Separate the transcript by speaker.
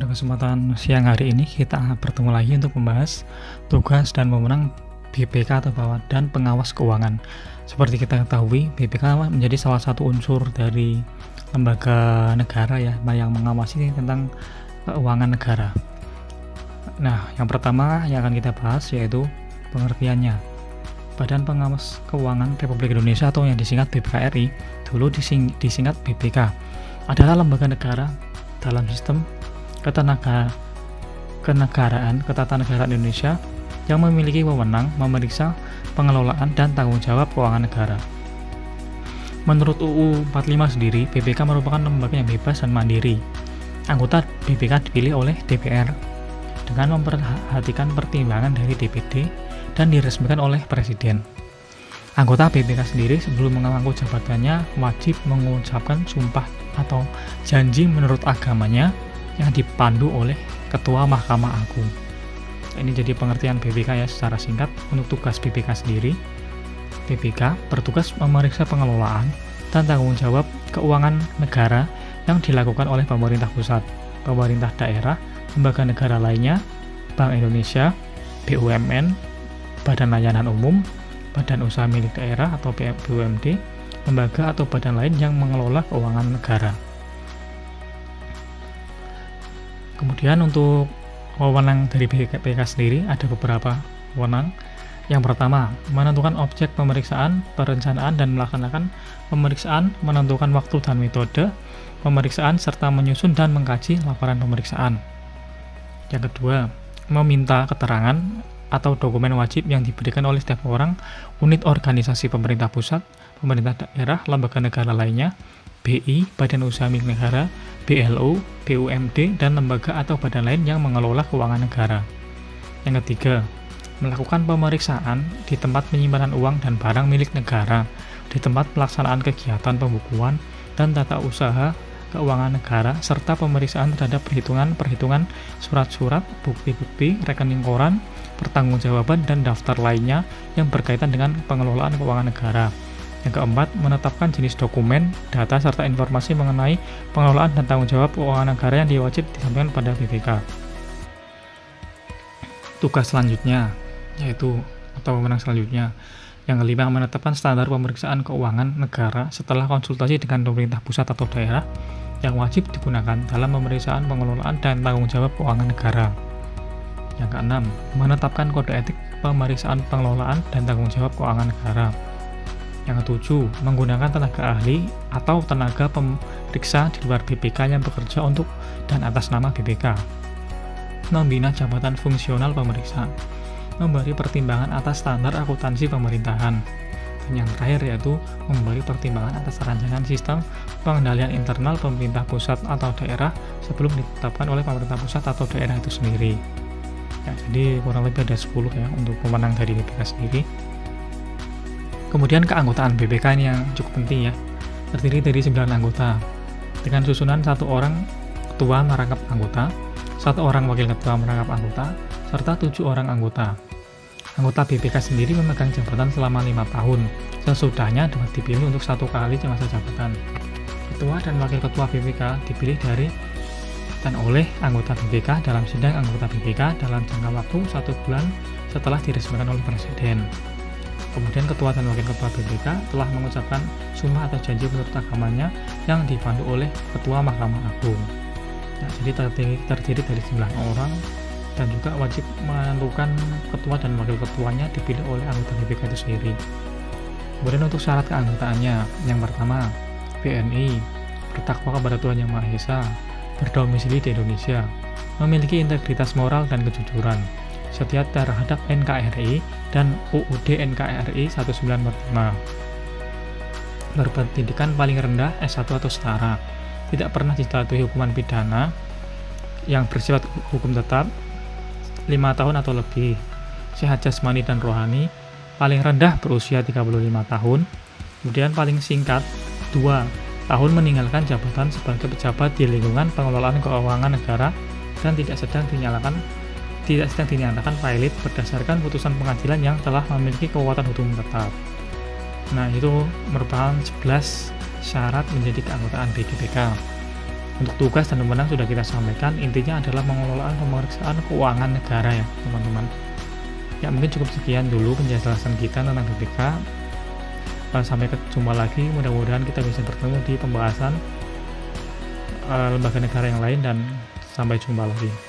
Speaker 1: Pada kesempatan siang hari ini kita bertemu lagi untuk membahas tugas dan wewenang BPK atau Badan Pengawas Keuangan. Seperti kita ketahui, BPK menjadi salah satu unsur dari lembaga negara ya yang mengawasi tentang keuangan negara. Nah, yang pertama yang akan kita bahas yaitu pengertiannya. Badan Pengawas Keuangan Republik Indonesia atau yang disingkat BPK-RI, dulu disingkat BPK, adalah lembaga negara dalam sistem ketatanegaraan Indonesia yang memiliki wewenang memeriksa pengelolaan dan tanggung jawab keuangan negara. Menurut UU 45 sendiri, BPK merupakan lembaga yang bebas dan mandiri. Anggota BPK dipilih oleh DPR dengan memperhatikan pertimbangan dari DPD dan diresmikan oleh Presiden. Anggota BPK sendiri sebelum mengemangku jabatannya wajib mengucapkan sumpah atau janji menurut agamanya yang dipandu oleh Ketua Mahkamah Agung. Ini jadi pengertian BPK ya secara singkat. Untuk tugas BPK sendiri, BPK bertugas memeriksa pengelolaan dan tanggung jawab keuangan negara yang dilakukan oleh pemerintah pusat, pemerintah daerah, lembaga negara lainnya, Bank Indonesia, BUMN, Badan Layanan Umum, Badan Usaha Milik Daerah atau BUMD, lembaga atau badan lain yang mengelola keuangan negara. Kemudian untuk wewenang dari BPK sendiri ada beberapa wewenang. Yang pertama, menentukan objek pemeriksaan, perencanaan dan melaksanakan pemeriksaan, menentukan waktu dan metode pemeriksaan serta menyusun dan mengkaji laporan pemeriksaan. Yang kedua, meminta keterangan atau dokumen wajib yang diberikan oleh setiap orang, unit organisasi pemerintah pusat, pemerintah daerah, lembaga negara lainnya, BI, Badan Usaha Milik Negara, BLU, BUMD, dan lembaga atau badan lain yang mengelola keuangan negara. Yang ketiga, melakukan pemeriksaan di tempat penyimpanan uang dan barang milik negara, di tempat pelaksanaan kegiatan pembukuan dan tata usaha keuangan negara, serta pemeriksaan terhadap perhitungan surat-surat, bukti-bukti, rekening koran, pertanggungjawaban, dan daftar lainnya yang berkaitan dengan pengelolaan keuangan negara. Yang keempat, menetapkan jenis dokumen, data, serta informasi mengenai pengelolaan dan tanggung jawab keuangan negara yang diwajib disampaikan pada BPK. Tugas selanjutnya, yaitu atau wewenang selanjutnya. Yang kelima, menetapkan standar pemeriksaan keuangan negara setelah konsultasi dengan pemerintah pusat atau daerah yang wajib digunakan dalam pemeriksaan pengelolaan dan tanggung jawab keuangan negara. Yang keenam, menetapkan kode etik pemeriksaan pengelolaan dan tanggung jawab keuangan negara. Yang ketujuh, menggunakan tenaga ahli atau tenaga pemeriksa di luar BPK yang bekerja untuk dan atas nama BPK. Membina jabatan fungsional pemeriksa. Memberi pertimbangan atas standar akuntansi pemerintahan. Dan yang terakhir yaitu memberi pertimbangan atas rancangan sistem pengendalian internal pemerintah pusat atau daerah sebelum ditetapkan oleh pemerintah pusat atau daerah itu sendiri. Ya, jadi kurang lebih ada 10 ya untuk wewenang dari BPK sendiri. Kemudian keanggotaan BPK ini yang cukup penting ya, terdiri dari 9 anggota, dengan susunan 1 orang ketua merangkap anggota, 1 orang wakil ketua merangkap anggota, serta 7 orang anggota. Anggota BPK sendiri memegang jabatan selama 5 tahun, sesudahnya dapat dipilih untuk 1 kali masa jabatan. Ketua dan wakil ketua BPK dipilih dari dan oleh anggota BPK dalam sidang anggota BPK dalam jangka waktu 1 bulan setelah diresmikan oleh Presiden. Kemudian ketua dan wakil ketua BPK telah mengucapkan sumpah atau janji menurut agamanya yang dipandu oleh Ketua Mahkamah Agung. Ya, jadi terdiri dari 9 orang dan juga wajib menentukan ketua dan wakil ketuanya dipilih oleh anggota BPK itu sendiri. Kemudian untuk syarat keanggotaannya, yang pertama, BNI, bertakwa kepada Tuhan Yang Maha Esa, berdomisili di Indonesia, memiliki integritas moral dan kejujuran, setia terhadap NKRI dan UUD NKRI 1945, berpendidikan paling rendah S1 atau setara, tidak pernah dijatuhi hukuman pidana yang bersifat hukum tetap 5 tahun atau lebih, sehat jasmani dan rohani, paling rendah berusia 35 tahun, kemudian paling singkat 2 tahun meninggalkan jabatan sebagai pejabat di lingkungan pengelolaan keuangan negara dan tidak sedang dinyatakan valid berdasarkan putusan pengadilan yang telah memiliki kekuatan hukum tetap. Nah, itu merupakan 11 syarat menjadi keanggotaan BPK. Untuk tugas dan wewenang sudah kita sampaikan, intinya adalah pengelolaan pemeriksaan keuangan negara ya teman-teman. Ya mungkin cukup sekian dulu penjelasan kita tentang BPK. Sampai jumpa lagi, mudah-mudahan kita bisa bertemu di pembahasan lembaga negara yang lain, dan sampai jumpa lagi.